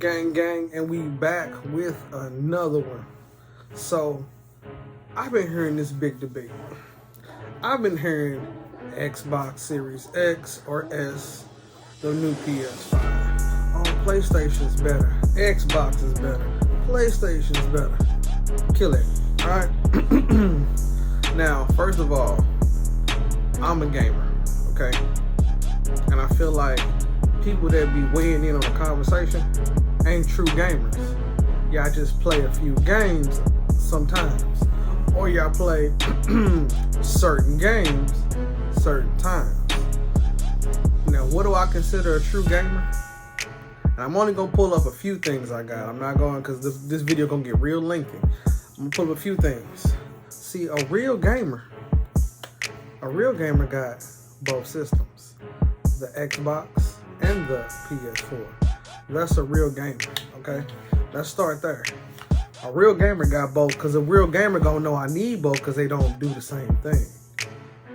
Gang, and we back with another one. So, I've been hearing this big debate. I've been hearing Xbox Series X or S, the new PS5. Oh, PlayStation's better. Xbox is better. PlayStation's better. Kill it. Alright? Now, first of all, I'm a gamer, okay? And I feel like people that be weighing in on the conversation ain't true gamers. Y'all just play a few games sometimes. Or y'all play certain games certain times. Now, what do I consider a true gamer? And I'm only gonna pull up a few things I got. I'm not going, because this video gonna get real lengthy. I'm gonna pull up a few things. See, a real gamer got both systems, the Xbox and the PS4. That's a real gamer, okay? Let's start there. A real gamer got both, because a real gamer gonna know I need both, because they don't do the same thing.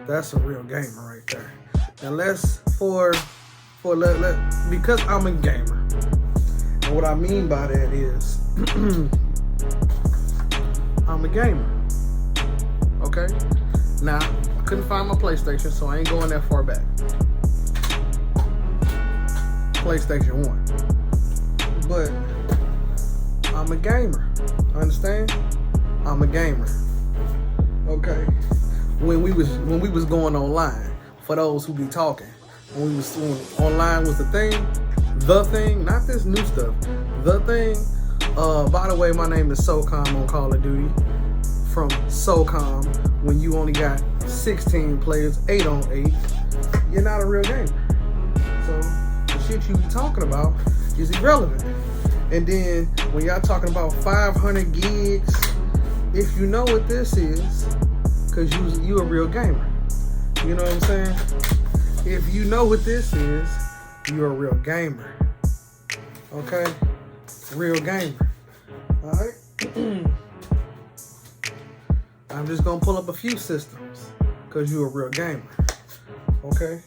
That's a real gamer right there. Now because I'm a gamer, and what I mean by that is I'm a gamer, okay? Now, I couldn't find my PlayStation, so I ain't going that far back. PlayStation 1. But I'm a gamer. Understand? I'm a gamer. Okay. When we was going online, for those who be talking, when online was the thing, not this new stuff. The thing. By the way, my name is SOCOM on Call of Duty. From SOCOM, when you only got 16 players, 8 on 8, you're not a real gamer. So the shit you be talking about is irrelevant. And then when y'all talking about 500 gigs, if you know what this is, because you a real gamer. You know what I'm saying? If you know what this is, you're a real gamer. Okay? Real gamer. Alright? I'm just gonna pull up a few systems, because you're a real gamer. Okay?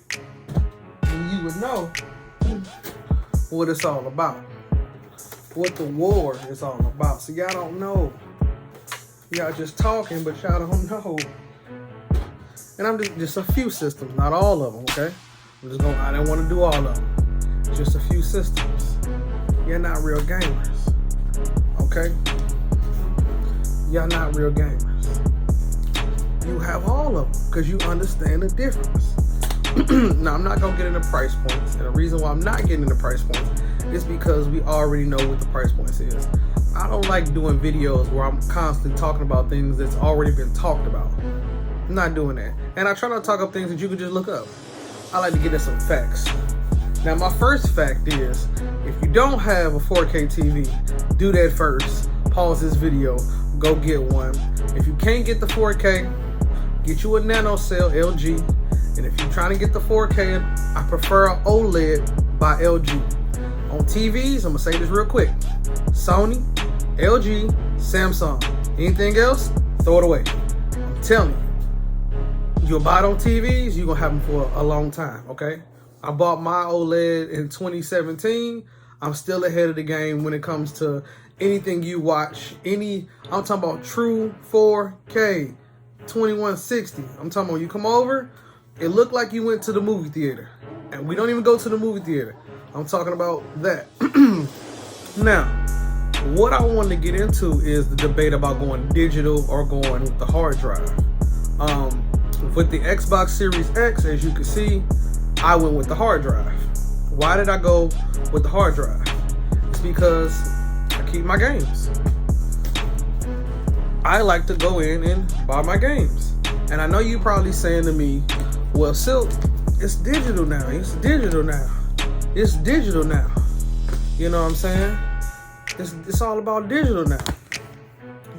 And you would know what it's all about. What the war is all about. So y'all don't know. Y'all just talking, but y'all don't know. And I'm just a few systems, not all of them, okay? I didn't want to do all of them. Just a few systems. You're not real gamers, okay? Y'all not real gamers. You have all of them, because you understand the difference. Now, I'm not going to get into price points. And the reason why I'm not getting into price points is because we already know what the price points is. I don't like doing videos where I'm constantly talking about things that's already been talked about. I'm not doing that. And I try not to talk up things that you can just look up. I like to get at some facts. Now, my first fact is, if you don't have a 4K TV, do that first. Pause this video. Go get one. If you can't get the 4K, get you a nano cell LG. And if you're trying to get the 4K, I prefer an OLED by LG. On TVs, I'm going to say this real quick. Sony, LG, Samsung. Anything else, throw it away. I'm telling you. You'll buy it on TVs, you're going to have them for a long time, okay? I bought my OLED in 2017. I'm still ahead of the game when it comes to anything you watch. I'm talking about true 4K, 2160. I'm talking about you come over, it looked like you went to the movie theater. And we don't even go to the movie theater. I'm talking about that. Now, what I wanted to get into is the debate about going digital or going with the hard drive. With the Xbox Series X, as you can see, I went with the hard drive. Why did I go with the hard drive? It's because I keep my games. I like to go in and buy my games. And I know you probably saying to me, well, Silk, it's digital now. It's digital now. It's digital now. You know what I'm saying? It's all about digital now.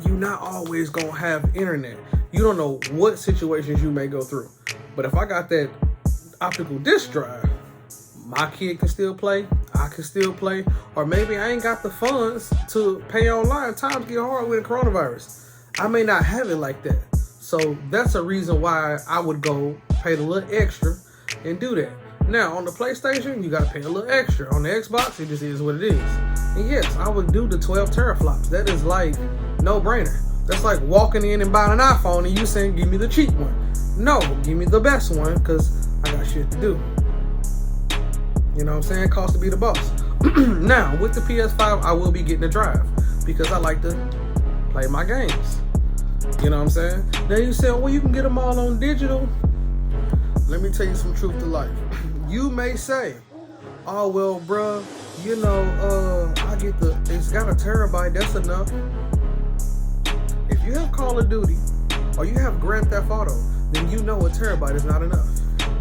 You're not always gonna have internet. You don't know what situations you may go through. But if I got that optical disc drive, my kid can still play, I can still play, or maybe I ain't got the funds to pay online. Times get hard with the coronavirus. I may not have it like that. So that's a reason why I would go pay the little extra and do that. Now, on the PlayStation, you gotta pay a little extra. On the Xbox, it just is what it is. And yes, I would do the 12 teraflops. That is like no-brainer. That's like walking in and buying an iPhone and you saying, give me the cheap one. No, give me the best one, because I got shit to do. You know what I'm saying? Cost to be the boss. Now, with the PS5, I will be getting a drive because I like to play my games. You know what I'm saying? Now you say, well, you can get them all on digital. Let me tell you some truth to life. You may say, oh, well, bruh, you know, I get it's got a terabyte, that's enough. If you have Call of Duty or you have Grand Theft Auto, then you know a terabyte is not enough.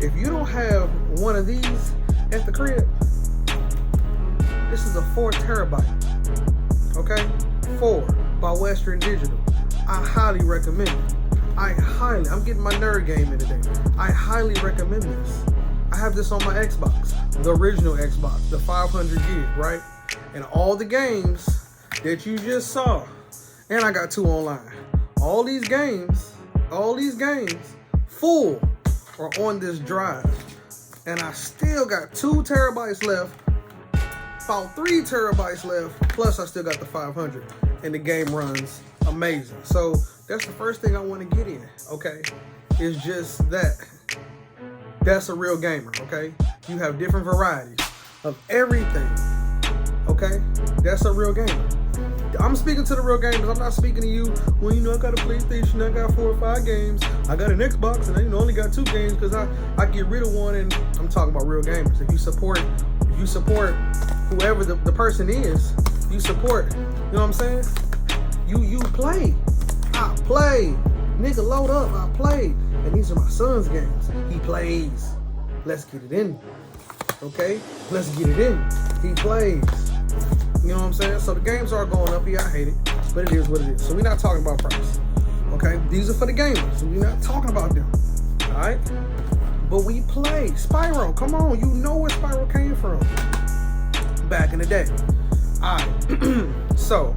If you don't have one of these at the crib, this is a 4 terabyte, okay? 4 by Western Digital. I highly recommend it. I'm getting my nerd game in today. I highly recommend this. I have this on my Xbox, the original Xbox, the 500 gig, right? And all the games that you just saw, and I got 2 online. All these games, full, are on this drive. And I still got 2 terabytes left, about 3 terabytes left, plus I still got the 500. And the game runs amazing. So that's the first thing I want to get in, okay? It's just that. That's a real gamer, okay? You have different varieties of everything, okay? That's a real gamer. I'm speaking to the real gamers. I'm not speaking to you, well, you know, I got a PlayStation, I got 4 or 5 games. I got an Xbox, and I only got 2 games because I get rid of one, and I'm talking about real gamers. If you support whoever the person is, you support, you know what I'm saying? You play. I play. Nigga, load up. I play. And these are my son's games. He plays. Let's get it in. Okay? Let's get it in. He plays. You know what I'm saying? So the games are going up. Yeah, I hate it. But it is what it is. So we're not talking about price. Okay? These are for the gamers. We're not talking about them. Alright? But we play. Spyro. Come on. You know where Spyro came from. Back in the day. Alright. So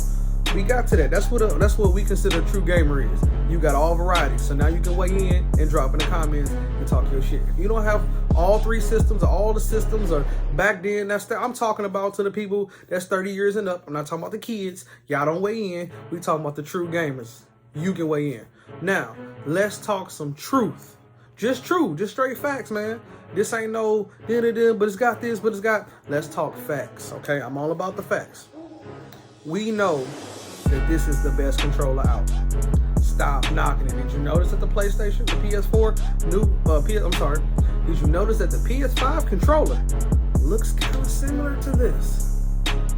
we got to that. That's what we consider a true gamer is. You got all varieties. So now you can weigh in and drop in the comments and talk your shit. If you don't have all 3 systems or all the systems or back then, I'm talking about to the people that's 30 years and up. I'm not talking about the kids. Y'all don't weigh in. We talking about the true gamers. You can weigh in. Now, let's talk some truth. Just true. Just straight facts, man. This ain't no but it's got this, but it's got. Let's talk facts, okay? I'm all about the facts. We know that this is the best controller out. Stop knocking it. Did you notice that the PlayStation, the PS4, did you notice that the PS5 controller looks kind of similar to this?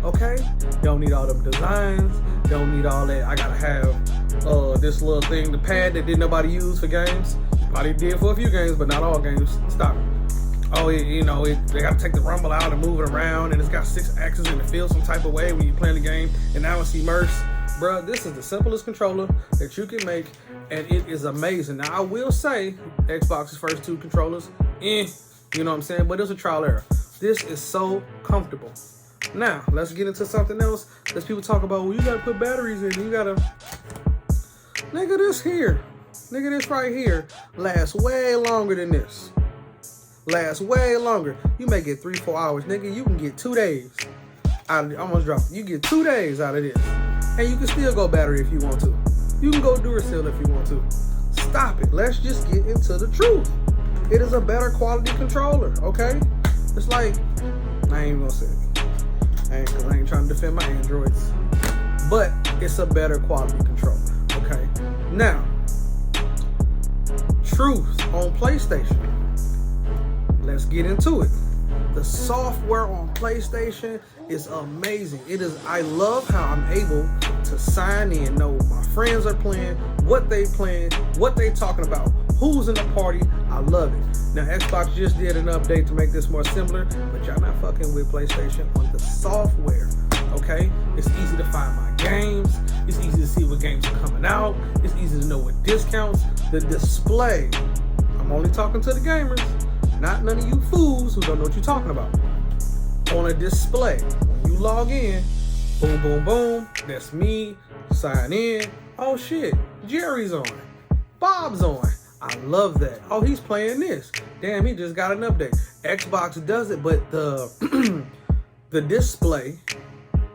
Okay? Don't need all them designs. Don't need all that. I gotta have this little thing, the pad that didn't nobody use for games. Probably did for a few games, but not all games. Stop it. Oh, they gotta take the rumble out and move it around, and it's got 6 axes and it feels some type of way when you playing the game, and now it's immersed. Bruh, this is the simplest controller that you can make, and it is amazing. Now, I will say, Xbox's first 2 controllers, you know what I'm saying? But it's a trial error. This is so comfortable. Now, let's get into something else. As people talk about, well, you gotta put batteries in, you gotta... Nigga, this right here lasts way longer than this. Lasts way longer. You may get 3-4 hours. Nigga, you can get 2 days. I almost dropped it. You get 2 days out of this. And you can still go battery if you want to. You can go Duracell if you want to. Stop it. Let's just get into the truth. It is a better quality controller, okay? It's like, I ain't gonna say it. I ain't trying to defend my Androids. But it's a better quality controller, okay? Now, truth on PlayStation. Let's get into it. The software on PlayStation is amazing. I love how I'm able to sign in, know my friends are playing, what they playing, what they talking about, who's in the party. I love it. Now, Xbox just did an update to make this more similar, but y'all not fucking with PlayStation on the software, okay? It's easy to find my games. It's easy to see what games are coming out. It's easy to know what discounts. The display, I'm only talking to the gamers, not none of you fools who don't know what you're talking about. On a display, when you log in, boom, boom, boom, that's me, sign in. Oh shit, Jerry's on, Bob's on. I love that. Oh, he's playing this. Damn, he just got an update. Xbox does it, but the the display,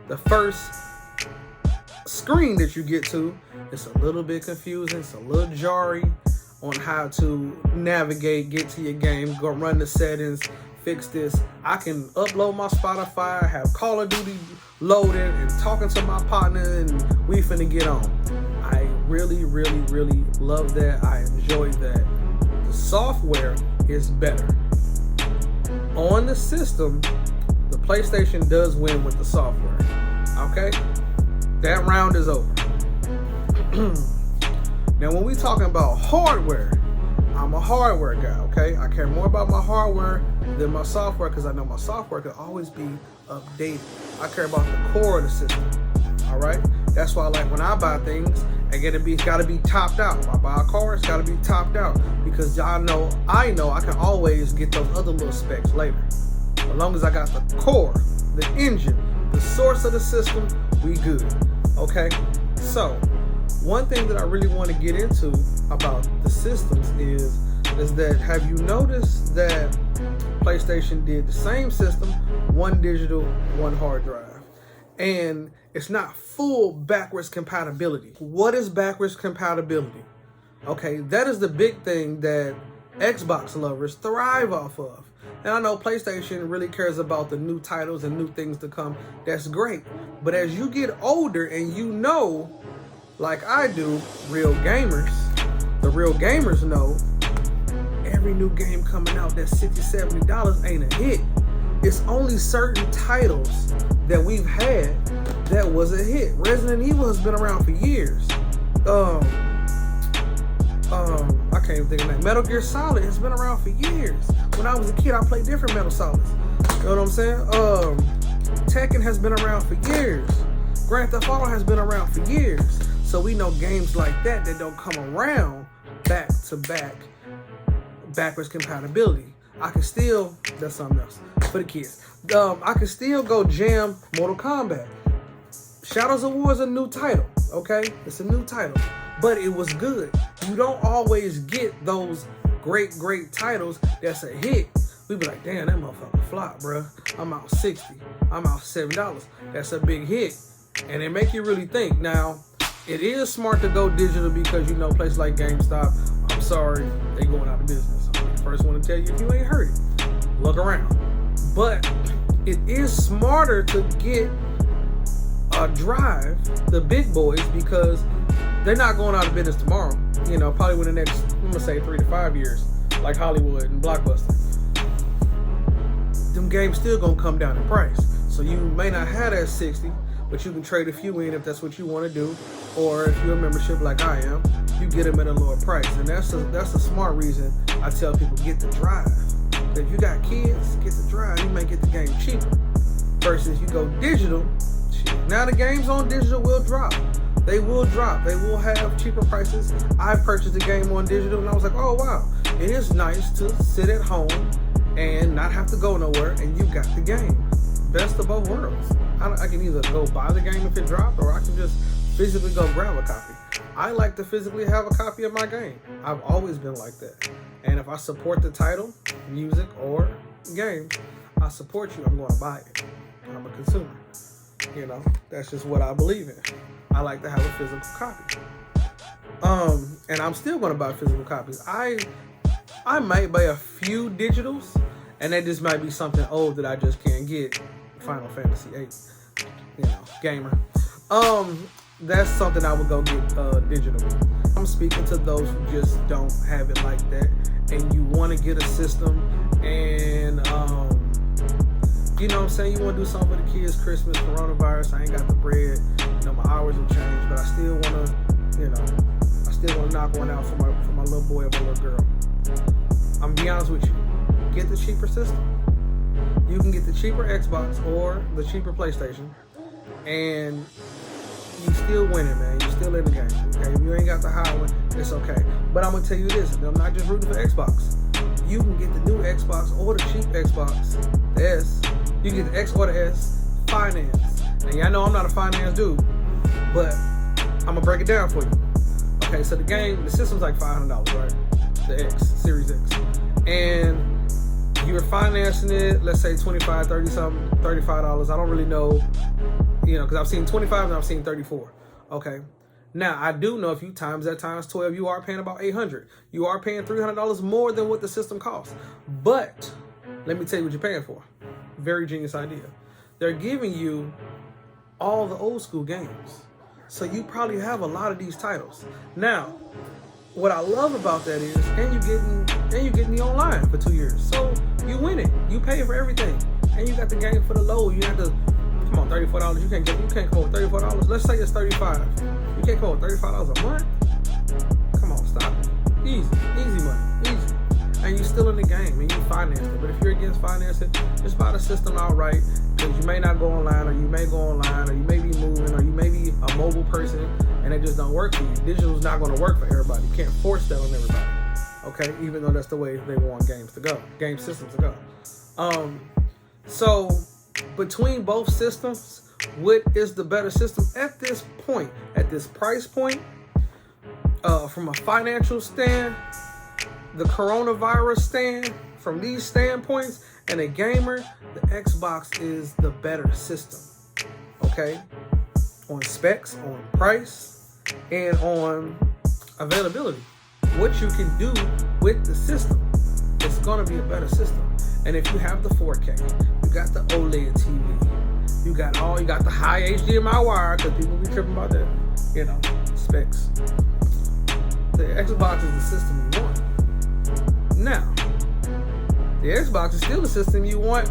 the first screen that you get to, it's a little bit confusing. It's a little jarring on how to navigate, get to your game, go run the settings, fix this. I can upload my Spotify, have Call of Duty loaded, and talking to my partner, and we finna get on. I really, really, really love that. I enjoy that. The software is better. On the system, the PlayStation does win with the software. Okay? That round is over. Now, when we talking about hardware, I'm a hardware guy, okay? I care more about my hardware than my software because I know my software can always be updated. I care about the core of the system, all right? That's why, like, when I buy things, it's gotta be topped out. If I buy a car, it's gotta be topped out because I know I can always get those other little specs later. As long as I got the core, the engine, the source of the system, we good, okay? So, one thing that I really want to get into about the systems is that, have you noticed that PlayStation did the same system, one digital, one hard drive, and it's not full backwards compatibility. What is backwards compatibility? Okay, that is the big thing that Xbox lovers thrive off of. And I know PlayStation really cares about the new titles and new things to come. That's great. But as you get older and you know, like I do, the real gamers know every new game coming out that's $60, $70 ain't a hit. It's only certain titles that we've had that was a hit. Resident Evil has been around for years. I can't even think of that. Metal Gear Solid has been around for years. When I was a kid, I played different Metal Solids. You know what I'm saying? Tekken has been around for years. Grand Theft Auto has been around for years. So we know games like that don't come around back to back, backwards compatibility. That's something else for the kids. I can still go jam Mortal Kombat. Shadows of War is a new title, okay? It's a new title, but it was good. You don't always get those great titles that's a hit. We be like, damn, that motherfucker flop, bro. I'm out $60. I'm out $7. That's a big hit. And it make you really think. Now, it is smart to go digital because you know places like GameStop, I'm sorry, they going out of business. I'm the first one to tell you if you ain't heard it. Look around. But it is smarter to get a drive, the big boys, because they're not going out of business tomorrow. You know, probably within the next, I'm gonna say 3 to 5 years, like Hollywood and Blockbuster. Them games still gonna come down in price. So you may not have that 60, but you can trade a few in if that's what you want to do. Or if you're a membership like I am, you get them at a lower price. And that's a smart reason I tell people get the drive. If you got kids, get the drive. You may get the game cheaper. Versus you go digital, shit. Now the games on digital will drop. They will drop. They will have cheaper prices. I purchased a game on digital and I was like, oh wow. It is nice to sit at home and not have to go nowhere and you got the game. Best of both worlds. I can either go buy the game if it dropped or I can just physically go grab a copy. I like to physically have a copy of my game. I've always been like that. And if I support the title, music, or game, I support you, I'm going to buy it. I'm a consumer. You know, that's just what I believe in. I like to have a physical copy. And I'm still going to buy physical copies. I might buy a few digitals, and that just might be something old that I just can't get. Final Fantasy 8, you know, gamer. That's something I would go get digital. I'm speaking to those who just don't have it like that, and you want to get a system, and you know what I'm saying, you want to do something for the kids, Christmas, coronavirus, I ain't got the bread, you know, my hours have changed, but I still want to knock one out for my little boy or my little girl. I'm gonna be honest with you, get the cheaper system. You can get the cheaper Xbox or the cheaper PlayStation, and you still winning, man. You still in the game. Okay, if you ain't got the high one, it's okay. But I'm gonna tell you this: I'm not just rooting for Xbox. You can get the new Xbox or the cheap Xbox, the S. You can get the X or the S finance. And y'all know I'm not a finance dude, but I'm gonna break it down for you. Okay, so the system's like $500, right? the X, Series X. And you're financing it, let's say $25, $30 something, $35. I don't really know, because I've seen 25 and I've seen 34. Okay. Now, I do know if you times that times 12, you are paying about $800. You are paying $300 more than what the system costs. But let me tell you what you're paying for. Very genius idea. They're giving you all the old school games. So you probably have a lot of these titles. Now, what I love about that is, and you getting the online for 2 years. So you win it. You pay for everything. And you got the game for the low. You have to, come on, $34. You can't come up with $34. Let's say it's $35. You can't come up with $35 a month? Come on, stop it. Easy money, easy. And you still in the game and you finance it. But if you're against financing, just buy the system outright, because you may not go online, or you may go online, or you may be moving, or you may be a mobile person and it just don't work for you. Digital's not going to work for everybody. You can't force that on everybody. Okay, even though that's the way they want games to go, game systems to go. So between both systems, what is the better system at this point, at this price point? From a financial stand, the coronavirus stand, from these standpoints, and a gamer, the Xbox is the better system. Okay, on specs, on price, and on availability. What you can do with the system, it's gonna be a better system. And if you have the 4K, you got the OLED TV, you got the high HDMI wire, because people be tripping about that, specs. The Xbox is the system you want. Now, the Xbox is still the system you want,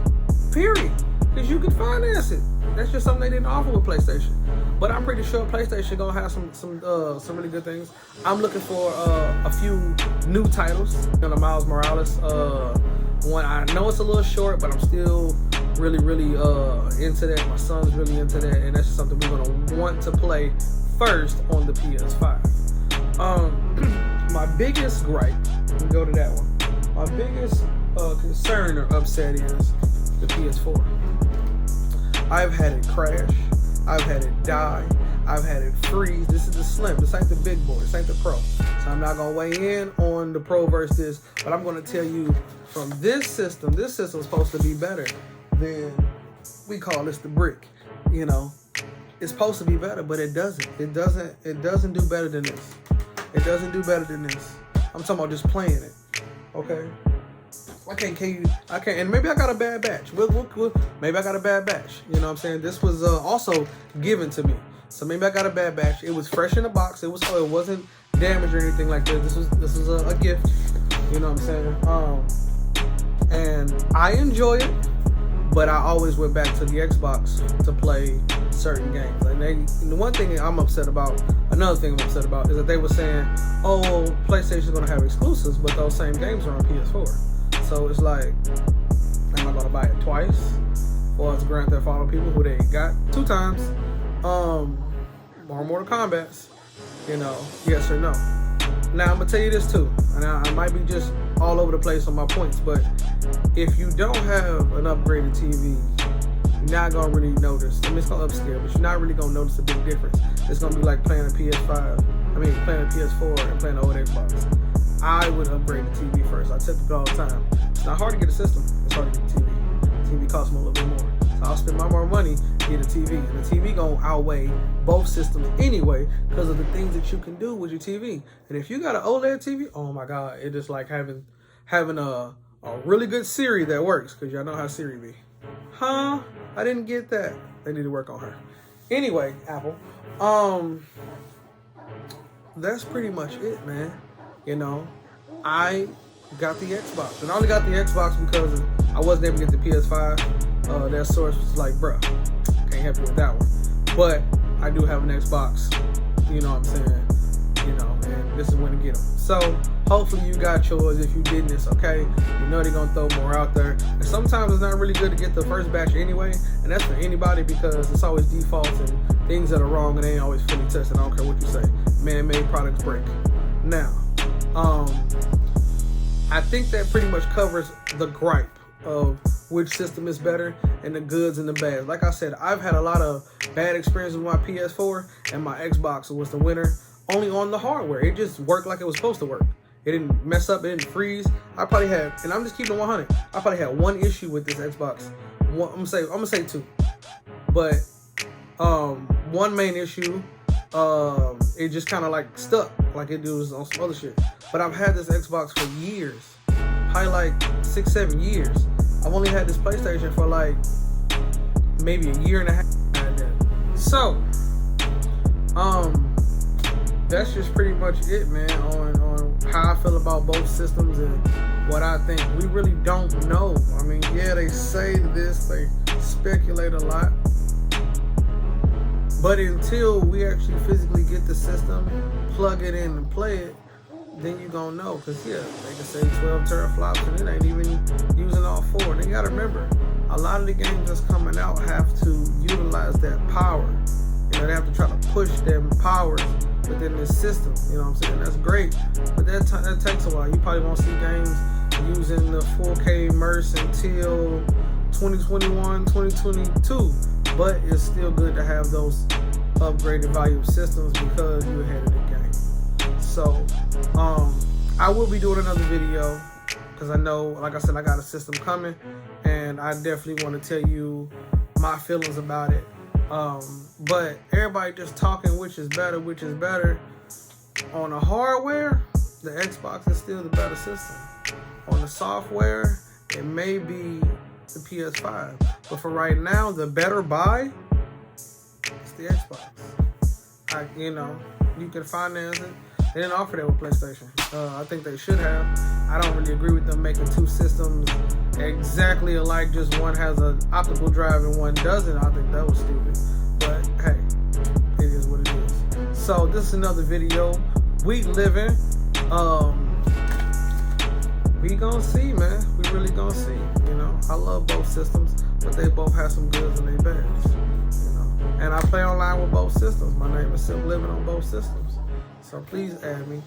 period, because you can finance it. That's just something they didn't offer with PlayStation. But I'm pretty sure PlayStation gonna have some really good things. I'm looking for a few new titles. The Miles Morales one. I know it's a little short, but I'm still really into that. My son's really into that, and that's just something we're gonna want to play first on the PS5. My biggest gripe, we go to that one. My biggest concern or upset is the PS4. I've had it crash. I've had it die. I've had it freeze. This is the slim. This ain't the big boy. This ain't the pro. So I'm not going to weigh in on the pro versus this, but I'm going to tell you from this system is supposed to be better than, we call this the brick. It's supposed to be better, but it doesn't. It doesn't do better than this. It doesn't do better than this. I'm talking about just playing it. Okay? I can't, and maybe I got a bad batch. Maybe I got a bad batch. You know what I'm saying? This was also given to me. So maybe I got a bad batch. It was fresh in the box. It wasn't damaged or anything like this. This was a gift. You know what I'm saying? And I enjoy it, but I always went back to the Xbox to play certain games. And the one thing another thing I'm upset about is that they were saying, oh, PlayStation's gonna have exclusives, but those same games are on PS4. So it's like, am I gonna buy it twice? Or it's Grand Theft Auto people who they got 2 times, or Mortal Kombat's, yes or no. Now I'm gonna tell you this too, and I might be just all over the place on my points, but if you don't have an upgraded TV, you're not gonna really notice. I mean, it's gonna upscale, but you're not really gonna notice a big difference. It's gonna be like playing a PS4 and playing an old Xbox. I would upgrade the TV first. I tell people all the time. It's not hard to get a system. It's hard to get a TV. The TV costs me a little bit more. So I'll spend my more money to get a TV. And the TV gonna outweigh both systems anyway because of the things that you can do with your TV. And if you got an OLED TV, oh my God, it's just like having a really good Siri that works, because y'all know how Siri be. Huh? I didn't get that. They need to work on her. Anyway, Apple. That's pretty much it, man. I got the Xbox. And I only got the Xbox because I wasn't able to get the PS5. That source was like, bruh, can't help you with that one. But I do have an Xbox. You know what I'm saying? And this is when to get them. So hopefully you got yours. If you didn't, it's okay. They're going to throw more out there. And sometimes it's not really good to get the first batch anyway. And that's for anybody, because it's always defaults and things that are wrong and they ain't always fully tested. I don't care what you say. Man-made products break. Now, I think that pretty much covers the gripe of which system is better and the goods and the bads. Like I said, I've had a lot of bad experiences with my PS4, and my Xbox was the winner only on the hardware. It just worked like it was supposed to work. It didn't mess up. It didn't freeze. I probably had, and I'm just keeping 100. I probably had one issue with this Xbox. I'm gonna say two, but one main issue, it just kind of like stuck, like it was on some other shit. But I've had this Xbox for years, probably like 6-7 years. I've only had this PlayStation for like maybe a year and a half. So, that's just pretty much it, man, on how I feel about both systems and what I think. We really don't know. I mean, yeah, they say this, they speculate a lot. But until we actually physically get the system, plug it in and play it, then you gonna know. Because, yeah, they can say 12 teraflops and it ain't even using all 4. They gotta remember, a lot of the games that's coming out have to utilize that power. You know, they have to try to push them powers within this system. You know what I'm saying? That's great, but that takes a while. You probably won't see games using the 4K immerse until 2021, 2022. But it's still good to have those upgraded volume systems because you're ahead of the game. So, I will be doing another video because I know, like I said, I got a system coming, and I definitely want to tell you my feelings about it. But everybody just talking which is better. On the hardware, the Xbox is still the better system. On the software, it may be the PS5. But for right now, the better buy is the Xbox. You can finance it. They didn't offer that with PlayStation. I think they should have. I don't really agree with them making two systems exactly alike. Just one has an optical drive and one doesn't. I think that was stupid. But hey, it is what it is. So this is another video. We living. We gonna see, man. We really gonna see. You know, I love both systems, but they both have some goods and they bads. You know, and I play online with both systems. My name is Silk Living on both systems. So please add me,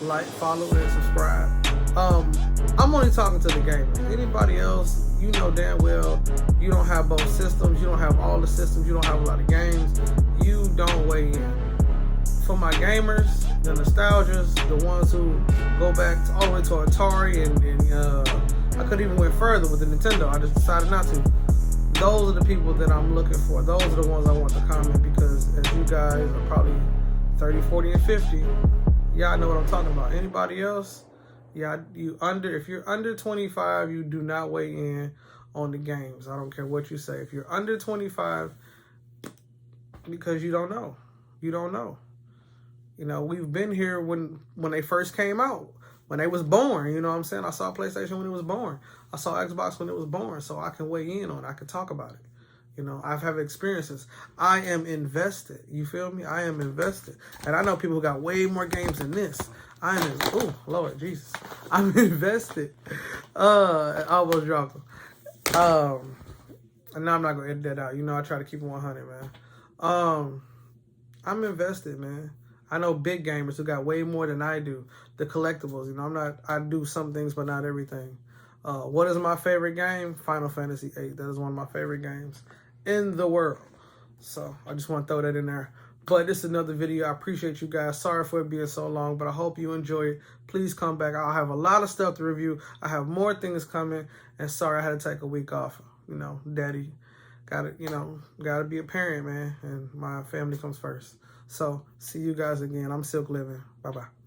like, follow, and subscribe. I'm only talking to the gamers. Anybody else, you know damn well you don't have both systems. You don't have all the systems. You don't have a lot of games. You don't weigh in. For my gamers, the nostalgias, the ones who go back all the way to Atari, and I could even went further with the Nintendo. I just decided not to. Those are the people that I'm looking for. Those are the ones I want to comment because as you guys are probably 30, 40, and 50, y'all know what I'm talking about. Anybody else? Yeah, if you're under 25, you do not weigh in on the games. I don't care what you say. If you're under 25, because you don't know. You don't know. You know, we've been here when they first came out, when they was born. You know what I'm saying? I saw PlayStation when it was born. I saw Xbox when it was born, so I can weigh in on it. I can talk about it. You know, I've had experiences. I am invested. You feel me? I am invested. And I know people who got way more games than this. Oh, Lord Jesus. I'm invested. I almost dropped them. And now I'm not going to edit that out. You know, I try to keep it 100, man. I'm invested, man. I know big gamers who got way more than I do. The collectibles, you know, I do some things, but not everything. What is my favorite game? Final Fantasy VIII. That is one of my favorite games in the world. So I just want to throw that in there. But this is another video. I appreciate you guys. Sorry for it being so long, but I hope you enjoy it. Please come back. I'll have a lot of stuff to review. I have more things coming. And sorry I had to take a week off. You know, daddy gotta be a parent, man. And my family comes first. So see you guys again. I'm Silk Living. Bye-bye.